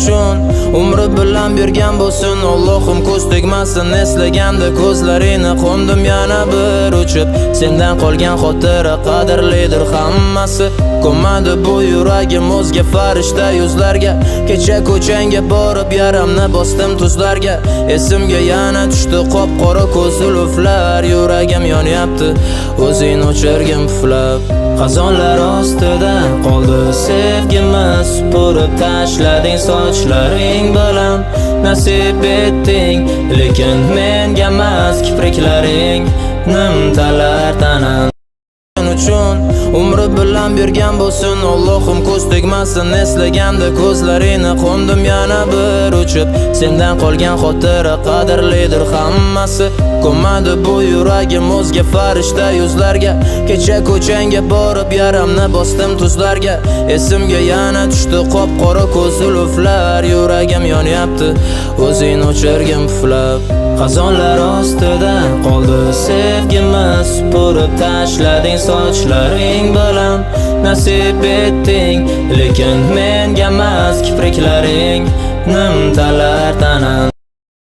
uchun umri bilan bergan bo'lsin. Allohim ko'z tegmasin eslaganda ko'zlaringni. Qo'ndim yana bir uchib, sendan qolgan xotira qadrlidir hammasi. Ko'madi bu yuragim o'zga farishta yuzlarga. Kecha ko'changga borib yaramni bosdim tuzlarga. Esimga yana tushdi qop-qora ko'zil uflar. Yuragim yonyapti o'zing o'chirgin puflab. Xazonlar ostida qoldi sevgimiz. Supurib tashlading sochlaring bilan. Nasib etding lekin menga emas kipriklaring. Nimtalar tanam uchun umri bilan bergan bo'lsin. Allohim ko'z tegmasin eslaganda ko'zlaringni. Qo'ndim yana bir uchib, sendan qolgan xotira qadrlidir hammasi. Ko'madi bu yuragim o'zga farishta yuzlarga. Kecha ko'changga borib yaramni bosdim tuzlarga. Esimga yana tushdi qop-qora ko'zil uflar. Yuragim yonyapti o'zing o'chirgin puflab. Xazonlar ostida qoldi sevgimiz. Supurib tashlading sochlaring bilan. Nasib etding lekin menga emas kipriklaring. Nimtalar tanam